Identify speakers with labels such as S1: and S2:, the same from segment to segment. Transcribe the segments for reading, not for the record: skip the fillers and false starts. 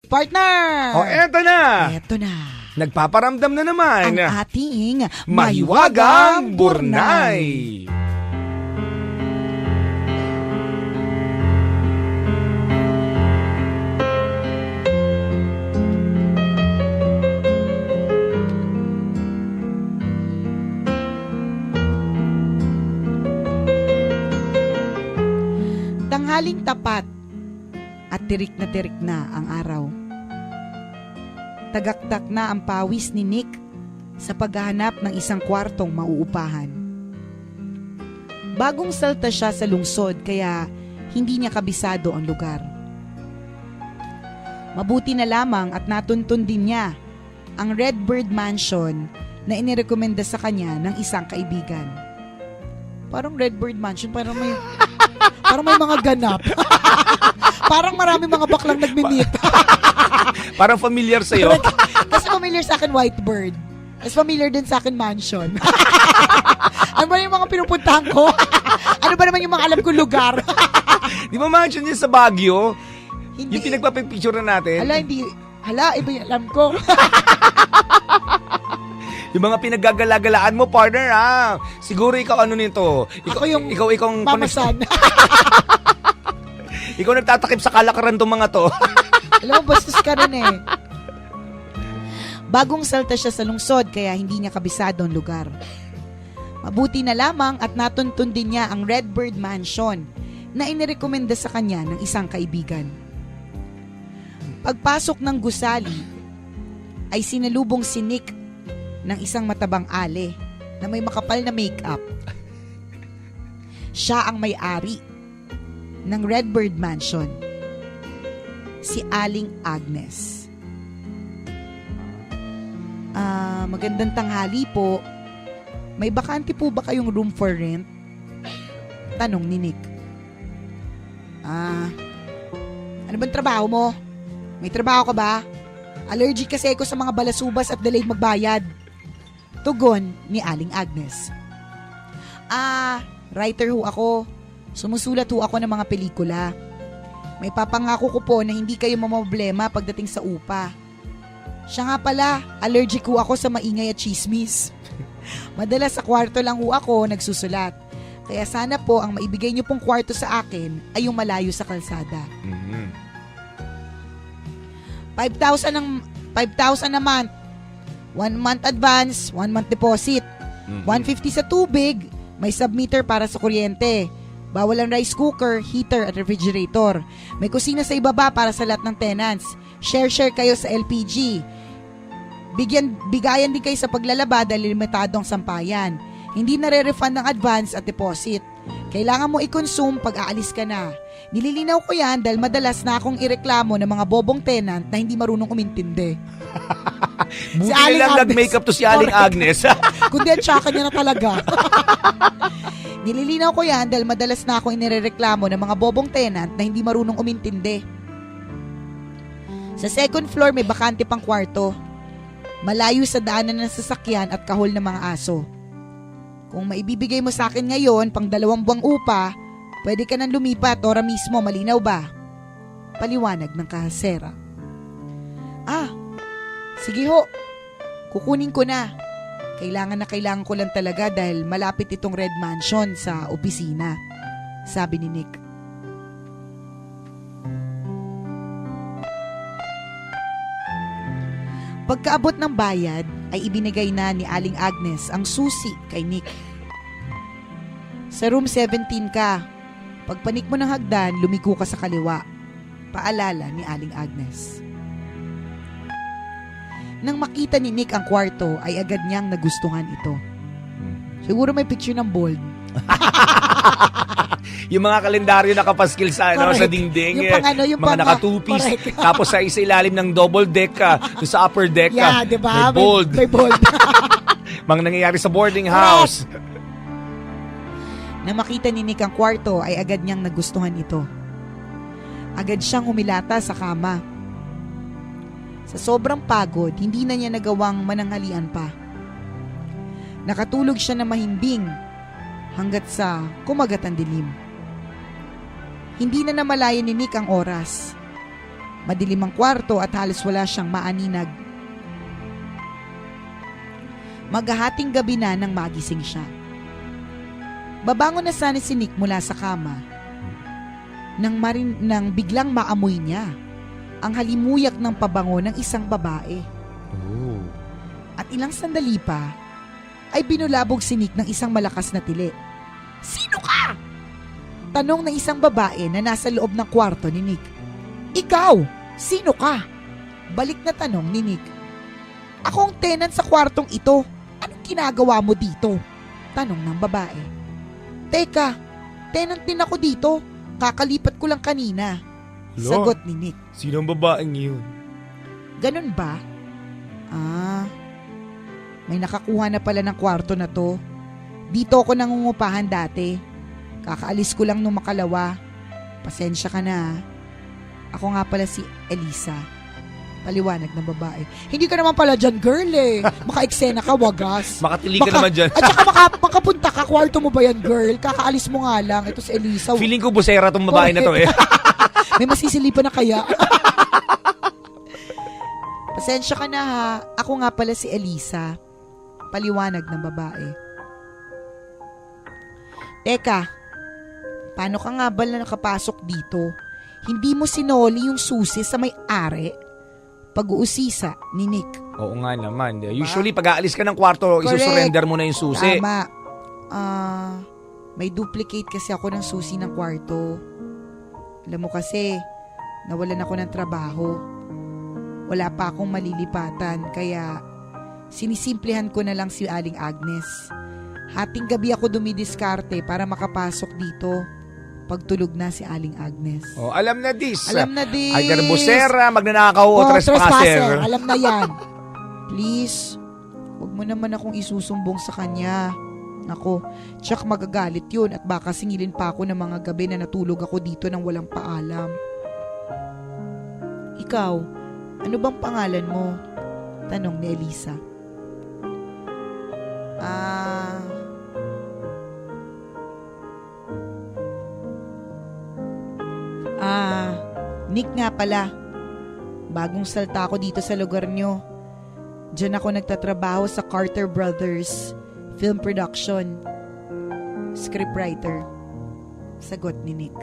S1: Partner!
S2: O, eto na!
S1: Eto na.
S2: Nagpaparamdam na naman
S1: Ang ating
S2: Mahiwagang Burnay!
S1: Tanghaling tapat at tirik na ang araw. Tagaktak na ang pawis ni Nick sa paghahanap ng isang kwartong mauupahan. Bagong salta siya sa lungsod kaya hindi niya kabisado ang lugar. Mabuti na lamang at natuntun din niya ang Redbird Mansion na inirekomenda sa kanya ng isang kaibigan. Parang Redbird Mansion, parang may mga ganap. Parang marami mga baklang nagmi-meet.
S2: Parang familiar sa'yo.
S1: Kasi familiar sa akin Whitebird. Mas familiar din sa akin Mansion. Ano ba yung mga pinupuntahan ko? Ano ba naman yung mga alam kong lugar?
S2: Di ba mansion niya sa Baguio?
S1: Hindi.
S2: Yung pinagpapicture na natin?
S1: Hala, iba yung alam ko.
S2: Yung mga pinaggagala-galaan mo, partner, ha? Siguro ikaw ano nito?
S1: Ako yung
S2: ikaw
S1: mamasan.
S2: Ikaw nagtatakip sa kalakaran tong mga to.
S1: Alam mo, bastos ka rin eh. Bagong salta siya sa lungsod kaya hindi niya kabisado ang lugar. Mabuti na lamang at natuntun din niya ang Redbird Mansion na inirekomenda sa kanya ng isang kaibigan. Pagpasok ng gusali ay sinalubong si Nick ng isang matabang ale na may makapal na makeup. Siya ang may-ari ng Redbird Mansion, si Aling Agnes. Magandang tanghali po. May bakante po ba kayong room for rent? Tanong ni Nick. Ano bang trabaho mo? May trabaho ka ba? Allergic kasi ako sa mga balasubas at delayed magbayad. Tugon ni Aling Agnes. Writer ho ako. Sumusulat ho ako ng mga pelikula. May papangako ko po na hindi kayo mamproblema pagdating sa upa. Siya nga pala, allergic ho ako sa maingay at chismis. Madalas sa kwarto lang ho ako nagsusulat. Kaya sana po ang maibigay niyo pong kwarto sa akin ay yung malayo sa kalsada. 5,000 a month. 1 month advance, 1 month deposit. 150 sa tubig, may submeter para sa kuryente. Bawal ang rice cooker, heater at refrigerator. May kusina sa ibaba para sa lahat ng tenants. Share kayo sa LPG. Bigayan din kayo sa paglalaba dahil limitado ang sampayan. Hindi nare-refund ng advance at deposit. Kailangan mo i-consume pag aalis ka na. Nililinaw ko yan dahil madalas na akong ireklamo ng mga bobong tenant na hindi marunong umintindi.
S2: Buti si lang nag-makeup to si Aling Agnes.
S1: Kundi ang tsaka niya na talaga. Nililinaw ko yan dahil madalas na akong inireklamo ng mga bobong tenant na hindi marunong umintindi. Sa second floor may bakante pang kwarto. Malayo sa daanan ng sasakyan at kahol ng mga aso. Kung maibibigay mo sa akin ngayon pang 2 buwang upa, pwede ka nang lumipat ora mismo, malinaw ba? Paliwanag ng kahasera. Sige ho, kukunin ko na. Kailangan ko lang talaga dahil malapit itong Red Mansion sa opisina, sabi ni Nick. Pagkaabot ng bayad ay ibinigay na ni Aling Agnes ang susi kay Nick. Sa room 17 ka. Pagpanik mo ng hagdan, lumiko ka sa kaliwa. Paalala ni Aling Agnes. Nang makita ni Nick ang kwarto ay agad niyang nagustuhan ito. Siguro may picture ng bold.
S2: Yung mga kalendaryo nakapaskil sa sa dingding.
S1: Yung
S2: mga naka-two-piece. Tapos sa isa ilalim ng double deck sa upper deck.
S1: Yeah, diba?
S2: May bold.
S1: May bold.
S2: Mga nangyayari sa boarding house.
S1: Nang makita ni Nick ang kwarto ay agad niyang nagustuhan ito. Agad siyang humilata sa kama. Sa sobrang pagod, hindi na niya nagawang mananghalian pa. Nakatulog siya na mahimbing hanggat sa kumagat ang dilim. Hindi na namalayan ni Nick ang oras. Madilim ang kwarto at halos wala siyang maaninag. Maghahating gabi na nang magising siya. Babangon na sana si Nick mula sa kama nang biglang maamoy niya ang halimuyak ng pabango ng isang babae.
S2: Oh.
S1: At ilang sandali pa ay binulabog si Nick ng isang malakas na tili. "Sino ka?" Tanong ng isang babae na nasa loob ng kwarto ni Nick. "Ikaw, sino ka?" Balik na tanong ni Nick. "Ako ang tenant sa kwartong ito. Anong ginagawa mo dito?" Tanong ng babae. "Teka, tenant din ako dito. Kakalipat ko lang kanina."
S2: Hello?
S1: Sagot ni Nick.
S2: Sino ang babaeng yun?
S1: "Ganun ba? May nakakuha na pala ng kwarto na to. Dito ako nangungupahan dati. Kakaalis ko lang nung makalawa. Pasensya ka na. Ako nga pala si Elisa." Paliwanag ng babae. "Hindi ka naman pala dyan, girl eh. Maka-eksena ka, wagas.
S2: Makatili ka naman dyan.
S1: At saka makapunta ka, kwarto mo ba yan, girl? Kakaalis mo nga lang. Ito si Elisa."
S2: Feeling ko busera tong babae na to eh.
S1: May masisilipan na kaya? "Pasensya ka na ha. Ako nga pala si Elisa." Paliwanag ng babae. "Teka, paano ka nga ba na nakapasok dito? Hindi mo sinoli yung susi sa may-ari?" Pag-uusisa ni Nick.
S2: Oo nga naman. Usually pag aalis ka ng kwarto, isusurrender mo na yung susi.
S1: Tama. May duplicate kasi ako ng susi ng kwarto. Alam mo kasi, nawalan ako ng trabaho. Wala pa akong malilipatan, kaya sinisimplihan ko na lang si Aling Agnes. Hating gabi ako dumidiskarte para makapasok dito. Pagtulog na si Aling Agnes.
S2: Oh, alam na this.
S1: Alam na this.
S2: Either busera, magnanakaw o trespasser.
S1: Alam na yan. Please, wag mo naman akong isusumbong sa kanya. Ako, tsak magagalit yun at baka singilin pa ako ng mga gabi na natulog ako dito nang walang paalam. "Ikaw, ano bang pangalan mo?" Tanong ni Elisa. Nick nga pala. Bagong salta ako dito sa lugar nyo. Diyan ako nagtatrabaho sa Carter Brothers Film Production. Scriptwriter. Sagot ni Nick.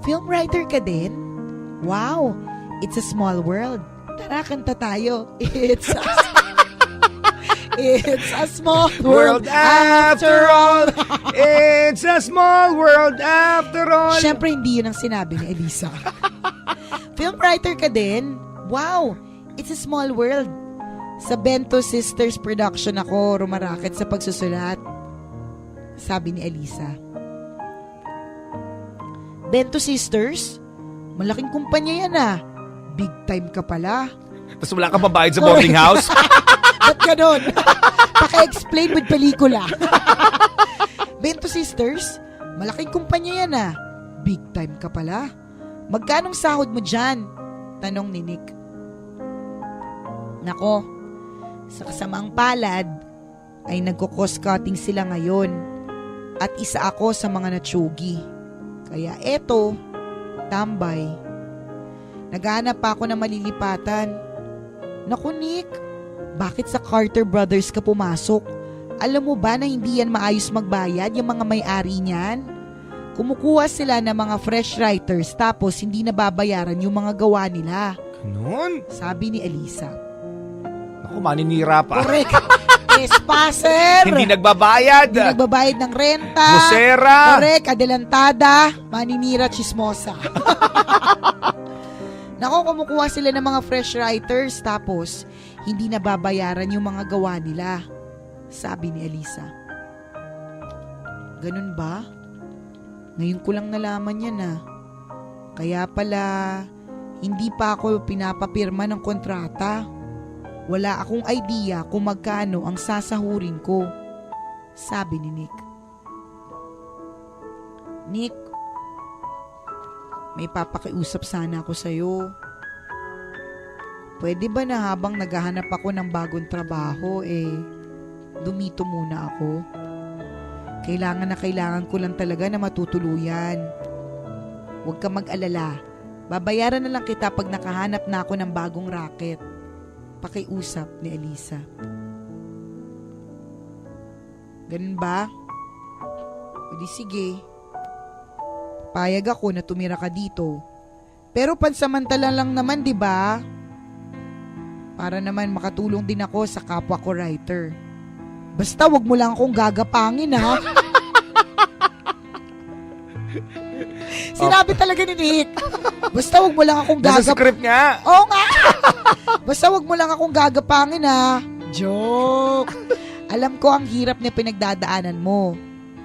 S1: Film writer ka din? Wow, it's a small world. Tara, kanta tayo. It's a small world after all.
S2: It's a small world after all.
S1: Siyempre, hindi yun ang sinabi ni Elisa. Film writer ka din? Wow, it's a small world. Sa Bento Sisters Production ako rumaraket sa pagsusulat. Sabi ni Elisa. Bento Sisters? Malaking kumpanya yan ah. Big time ka pala.
S2: Tapos wala kang pabayad sa boarding house?
S1: Ba't ganun? Paka-explain with pelikula. Bento Sisters? Malaking kumpanya yan ah. Big time ka pala. Magkanong sahod mo dyan? Tanong ni Nick. Nako, sa kasamaang palad ay nagko-cost cutting sila ngayon at isa ako sa mga natsugi. Kaya eto, tambay. Naghahanap pa ako ng malilipatan. Naku Nick, bakit sa Carter Brothers ka pumasok? Alam mo ba na hindi yan maayos magbayad yung mga may-ari niyan? Kumukuha sila ng mga fresh writers tapos hindi nababayaran yung mga gawa nila.
S2: Ganun?
S1: Sabi ni Elisa.
S2: Naku, maninira pa.
S1: Correct. Trespasser.
S2: Hindi nagbabayad.
S1: Hindi nagbabayad ng renta.
S2: Busera.
S1: Correct. Adelantada. Maninira, chismosa. Nako, kumukuha sila ng mga fresh writers tapos hindi nababayaran yung mga gawa nila. Sabi ni Elisa. Ganun ba? Ngayon ko lang nalaman yan ah. Kaya pala, hindi pa ako pinapapirma ng kontrata. Wala akong idea kung magkano ang sasahurin ko. Sabi ni Nick. Nick, may papakiusap sana ako sa'yo. Pwede ba na habang naghahanap ako ng bagong trabaho, dumito muna ako? Kailangan ko lang talaga na matutuluyan. Huwag ka mag-alala. Babayaran na lang kita pag nakahanap na ako ng bagong racket. Pakiusap ni Elisa. Ganun ba? O di sige. Payag ako na tumira ka dito. Pero pansamantala lang naman, di ba? Para naman makatulong din ako sa kapwa ko writer. Basta wag mo lang akong gagapangin, ha? Sinabi talaga ni Nick. Basta wag mo lang akong
S2: Nasa script nga.
S1: Oo nga. Basta wag mo lang akong gagapangin, ha? Joke. Alam ko ang hirap na pinagdadaanan mo.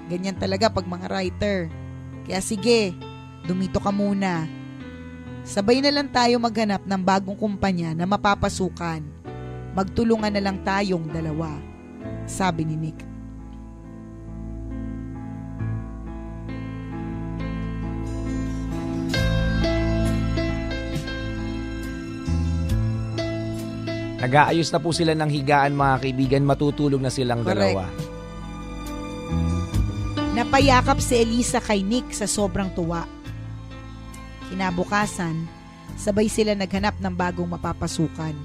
S1: Ganyan talaga pag mga writer. Kaya sige, dumito ka muna. Sabay na lang tayo maghanap ng bagong kumpanya na mapapasukan. Magtulungan na lang tayong dalawa, sabi ni Nick.
S2: Nag-aayos na po sila ng higaan, mga kaibigan. Matutulog na silang
S1: Correct.
S2: dalawa.
S1: Napayakap si Elisa kay Nick sa sobrang tuwa. Kinabukasan, sabay sila naghanap ng bagong mapapasukan.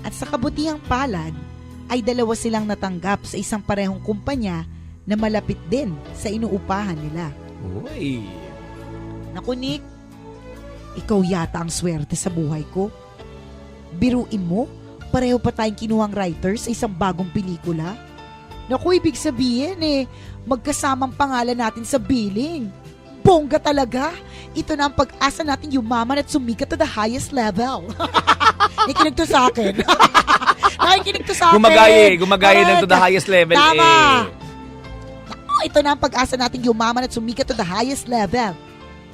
S1: At sa kabutihang palad, ay dalawa silang natanggap sa isang parehong kumpanya na malapit din sa inuupahan nila.
S2: Uy.
S1: Naku Nick, ikaw yata ang swerte sa buhay ko. Biruin mo, pareho pa tayong kinuhang writer sa isang bagong pelikula. Naku, ibig sabihin magkasamang pangalan natin sa billing. Bongga talaga. Ito na ang pag-asa natin yumaman at sumikat to the highest level. Nakikinig to sa akin. Nakikinig to sa akin.
S2: Gumagaya ng to the highest level.
S1: Tama. Naku, ito na ang pag-asa natin yumaman at sumikat to the highest level.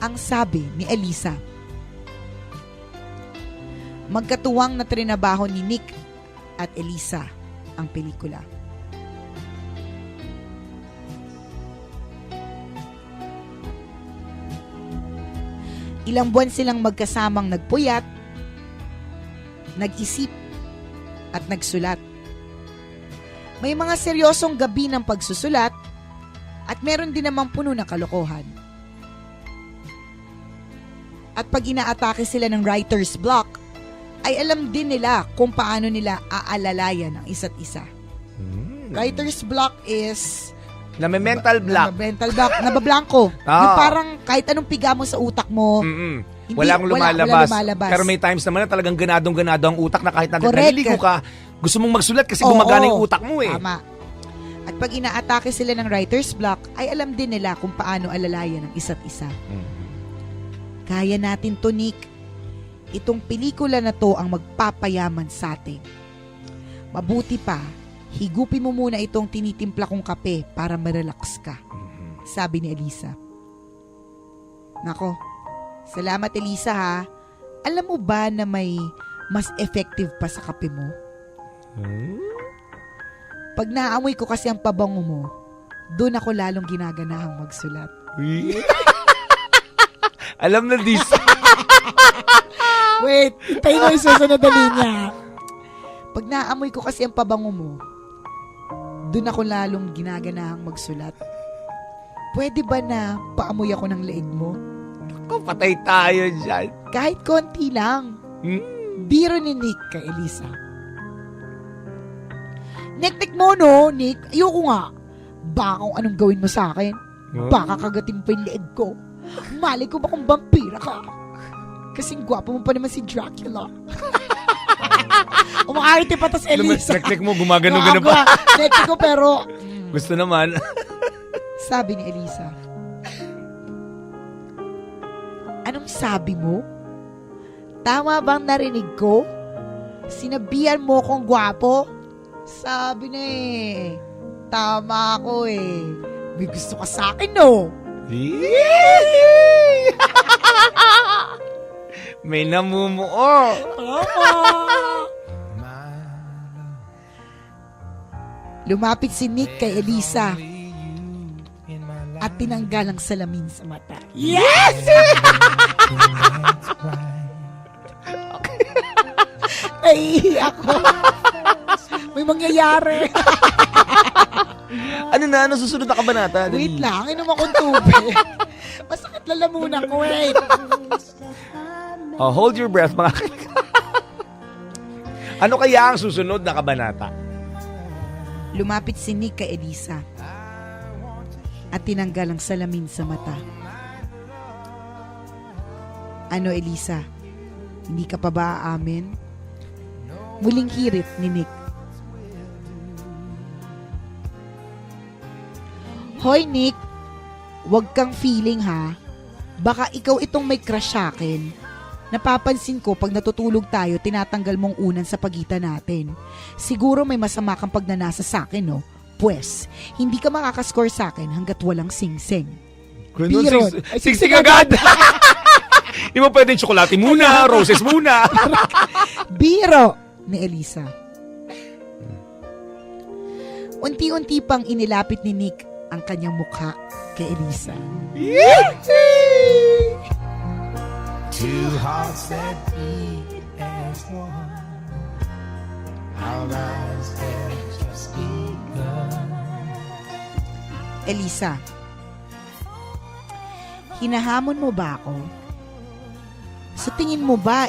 S1: Ang sabi ni Elisa. Magkatuwang na trinabaho ni Nick at Elisa ang pelikula. Ilang buwan silang magkasamang nagpuyat, nag-isip, at nagsulat. May mga seryosong gabi ng pagsusulat at meron din namang puno ng kalokohan. At pag inaatake sila ng writer's block, ay alam din nila kung paano nila aalalayan ang isa't isa. Writer's block is
S2: Na may mental block.
S1: mental block, nabablanko. Yung parang kahit anong piga mo sa utak mo, hindi,
S2: Walang lumalabas.
S1: wala lumalabas.
S2: Pero may times naman na talagang ganadong-ganado ang utak na kahit
S1: Correct.
S2: naliligo ka, gusto mong magsulat kasi
S1: Oo,
S2: gumagana yung utak mo eh.
S1: Tama. At pag inaatake sila ng writer's block, ay alam din nila kung paano alalayan ang isa't isa. Kaya natin to, Nick. Itong pelikula na to ang magpapayaman sa atin. Mabuti pa, higupin mo muna itong tinitimpla kong kape para marelax ka, sabi ni Elisa. Nako, salamat Elisa ha. Alam mo ba na may mas effective pa sa kape mo? Pag naamoy ko kasi ang pabango mo, doon ako lalong ginaganahang magsulat.
S2: Alam na this.
S1: Wait, hintayin mo yung susunod na linya. Pag naamoy ko kasi ang pabango mo, doon ako lalong ginaganahang magsulat. Pwede ba na paamoy ako ng leeg mo?
S2: Ako, patay tayo dyan.
S1: Kahit konti lang. Biro ni Nick kay Elisa. Nek-nek mo, no, Nick? Ayoko nga. Baka kung anong gawin mo sa akin. Baka kagatin pa yung leeg ko. Mali ko ba kung vampira ka? Kasing gwapo mo pa naman si Dracula. Umakarte pa tas Elisa.
S2: Nek-nek mo, gumagano-gano pa.
S1: Nek-nek ko pero...
S2: Gusto naman.
S1: Sabi ni Elisa. Anong sabi mo? Tama bang narinig ko? Sinabihan mo kong gwapo? Sabi na tama ako May gusto ka sa akin, no?
S2: May namumuo.
S1: Lumapit si Nick kay Elisa at tinanggal ang salamin sa mata. Yes! Ay, ako. May mangyayari.
S2: Ano na? Ano susunod na kabanata?
S1: Wait lang, inom akong tubig. Masakit Lalamunan ko, wait.
S2: Oh, hold your breath, mga Ano kaya ang susunod na kabanata?
S1: Lumapit si Nick kay Elisa at tinanggal ang salamin sa mata. Ano, Elisa? Hindi ka pa ba aamin? Muling hirit ni Nick. Hoy, Nick. Huwag kang feeling, ha? Baka ikaw itong may crush sa akin. Napapansin ko pag natutulog tayo, tinatanggal mong unan sa pagitan natin. Siguro may masama kang pagnanasa sa akin, no? Pwes, hindi ka makakascore sa akin hanggat walang sing-sing. Biron.
S2: Sigsing agad! Di mo pwedeng tsokolate muna, roses muna.
S1: Biro ni Elisa. Unti-unti pang inilapit ni Nick ang kanyang mukha kay Elisa.
S3: Two hearts that beat as one. Our lives have just begun.
S1: Elisa, hinahamon mo ba ako? Sa tingin mo ba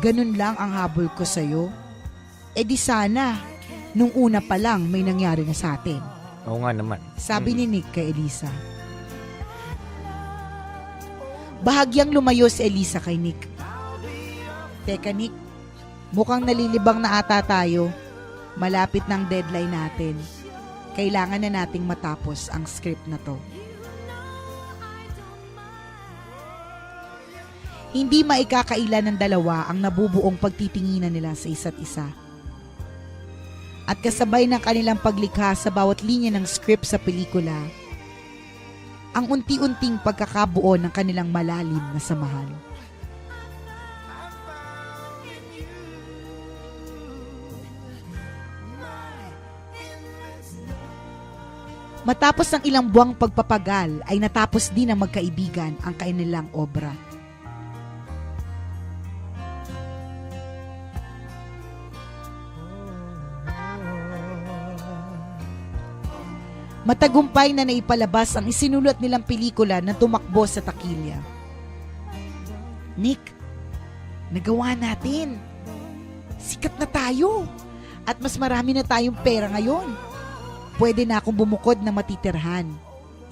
S1: ganun lang ang habol ko sa'yo? Di sana, nung una pa lang may nangyari na sa atin.
S2: Oo nga naman.
S1: Sabi ni Nick kay Elisa. Bahagyang lumayo si Elisa kay Nick. Teka, Nick, mukhang nalilibang na ata tayo. Malapit ng deadline natin. Kailangan na nating matapos ang script na to. Hindi maikakaila ng dalawa ang nabubuong pagtitinginan nila sa isa't isa. At kasabay ng kanilang paglikha sa bawat linya ng script sa pelikula, ang unti-unting pagkakabuo ng kanilang malalim na samahan. Matapos ng ilang buwang pagpapagal ay natapos din ng magkaibigan ang kanilang obra. Matagumpay na naipalabas ang isinulat nilang pelikula na tumakbo sa takilya. Nick, nagawa natin. Sikat na tayo. At mas marami na tayong pera ngayon. Pwede na akong bumukod na matitirhan,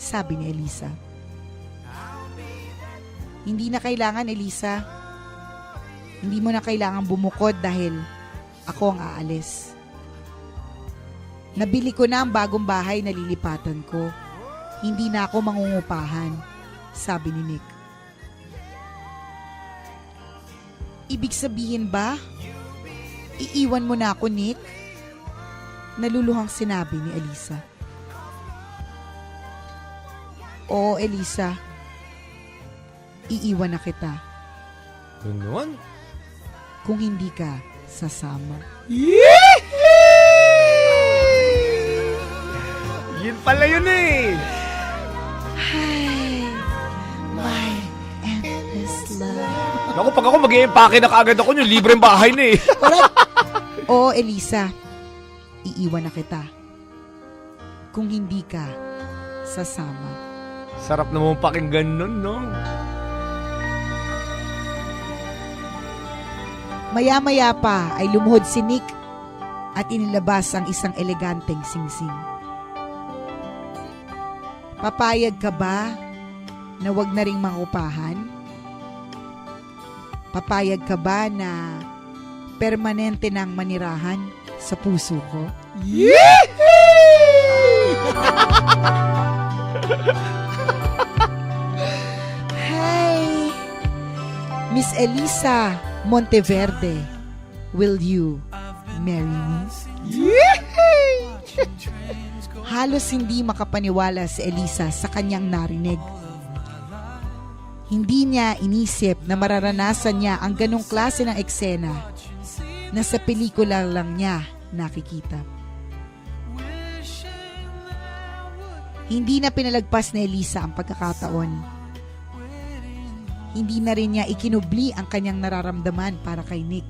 S1: sabi ni Elisa. Hindi na kailangan, Elisa. Hindi mo na kailangan bumukod dahil ako ang aalis. Nabili ko na ang bagong bahay na lilipatan ko. Hindi na ako mangungupahan, sabi ni Nick. Ibig sabihin ba, iiwan mo na ako, Nick? Naluluhang sinabi ni Elisa. Oo, Elisa. Iiwan na kita.
S2: Ganun?
S1: Kung hindi ka sasama.
S2: Yun pala yun eh.
S1: Hi, my endless love.
S2: Naku, pag ako mag-i-empake na kaagad ako nyo, libreng bahay na eh.
S1: Oo, Elisa. Iiwan na kita. Kung hindi ka sasama.
S2: Sarap naman pakinggan nun, no?
S1: Maya-maya pa ay lumuhod si Nick at inilabas ang isang eleganteng singsing. Papayag ka ba na wag na ring mangupahan? Papayag ka ba na permanente nang manirahan sa puso ko? Hi, Miss Elisa Monteverde, will you marry me? Halos hindi makapaniwala si Elisa sa kanyang narinig. Hindi niya inisip na mararanasan niya ang ganong klase ng eksena na sa pelikula lang niya nakikita. Hindi na pinalagpas ni Elisa ang pagkakataon. Hindi na rin niya ikinubli ang kanyang nararamdaman para kay Nick.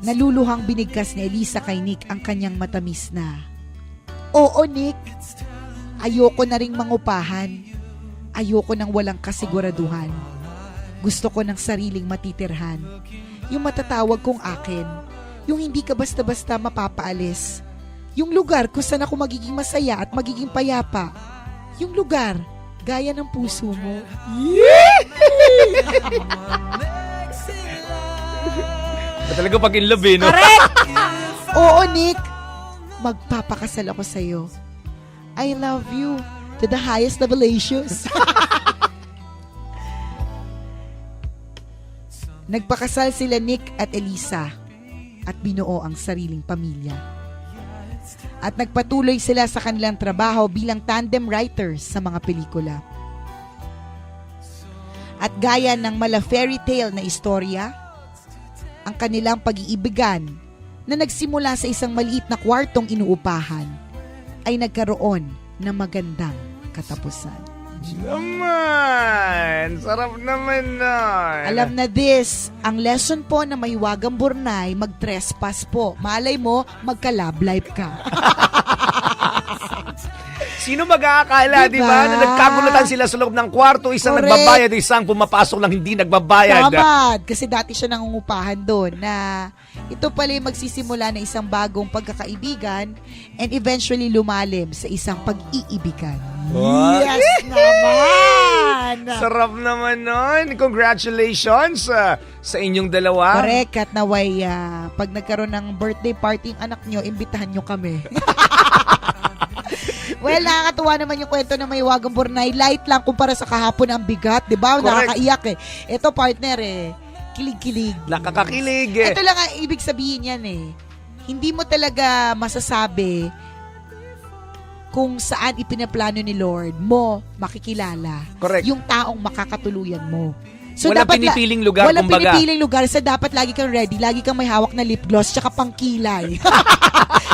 S1: Naluluhang binigkas ni Elisa kay Nick ang kanyang matamis na, "Oo, Nick, ayoko na ring mangupahan Ayoko ng walang kasiguraduhan. Gusto ko ng sariling matitirhan. Yung matatawag kong akin. Yung hindi ka basta-basta mapapaalis. Yung lugar kung saan ako magiging masaya at magiging payapa. Yung lugar, gaya ng puso mo.
S2: Talaga pag in love eh, no?
S1: Correct! Oo, Nick. Magpapakasal ako sa'yo. I love you to the highest revelations. Nagpakasal sila Nick at Elisa at binuo ang sariling pamilya. At nagpatuloy sila sa kanilang trabaho bilang tandem writers sa mga pelikula. At gaya ng mala fairy tale na istorya, ang kanilang pag-iibigan na nagsimula sa isang maliit na kwartong inuupahan ay nagkaroon ng magandang katapusan.
S2: Naman! Sarap naman nun.
S1: Alam na this, ang lesson po na may wagang burnay, mag-trespass po. Malay mo, magka-love life ka.
S2: Sino mag-aakala, di
S1: Diba?
S2: ba? Na nagkagulatan sila sa loob ng kwarto, isang
S1: Correct.
S2: nagbabayad, isang pumapasok lang hindi nagbabayad.
S1: Tamad! Kasi dati siya nangungupahan doon na ito pala yung magsisimula na isang bagong pagkakaibigan and eventually lumalim sa isang pag-iibigan.
S2: What?
S1: Yes naman!
S2: Sarap naman nun. Congratulations sa inyong dalawa.
S1: Correct, at naway pag nagkaroon ng birthday party ang anak nyo, imbitahan nyo kami. Well, nakakatuwa naman yung kwento na may wagang burnay. Light lang kumpara sa kahapon ang bigat, di ba?
S2: Correct.
S1: Nakakaiyak eh. Ito partner kilig-kilig.
S2: Nakakakilig eh.
S1: Ito lang ang ibig sabihin yan eh. Hindi mo talaga masasabi kung saan ipinaplano ni Lord mo makikilala.
S2: Correct.
S1: Yung taong makakatuluyan mo.
S2: Walang
S1: dapat
S2: pinipiling lugar,
S1: walang
S2: kumbaga.
S1: pinipiling lugar. So, dapat lagi kang ready. Lagi kang may hawak na lip gloss tsaka pangkilay.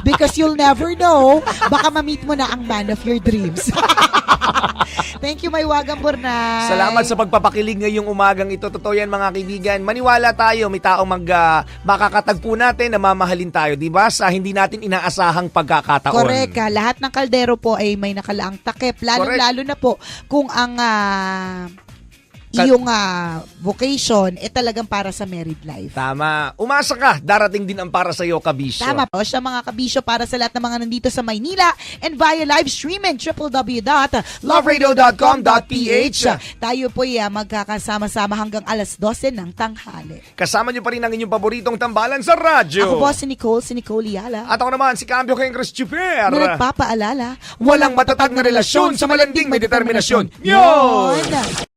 S1: Because you'll never know. Baka ma-meet mo na ang man of your dreams. Thank you, may wagang burnay.
S2: Salamat sa pagpapakilig ngayong umagang ito. Totoo yan mga kaibigan. Maniwala tayo, may taong makakatagpo natin na mamahalin tayo, di ba? Sa hindi natin inaasahang pagkakataon.
S1: Correct. Lahat ng kaldero po ay may nakalaang takip. Lalo na po kung ang iyong vocation talagang para sa married life.
S2: Tama. Umasa ka, darating din ang para sa iyo, kabisyo.
S1: Tama po siya mga kabisyo, para sa lahat ng mga nandito sa Maynila and via live streaming www.loveradio.com.ph. Tayo po magkakasama-sama hanggang alas 12 ng tanghali.
S2: Kasama niyo pa rin ang inyong paboritong tambalan sa radyo.
S1: Ako po si Nicole Yala.
S2: At ako naman si Cambio King Chris Chuper.
S1: Na nagpapaalala,
S2: Walang matatag na relasyon sa malanding may determinasyon.
S1: Yun!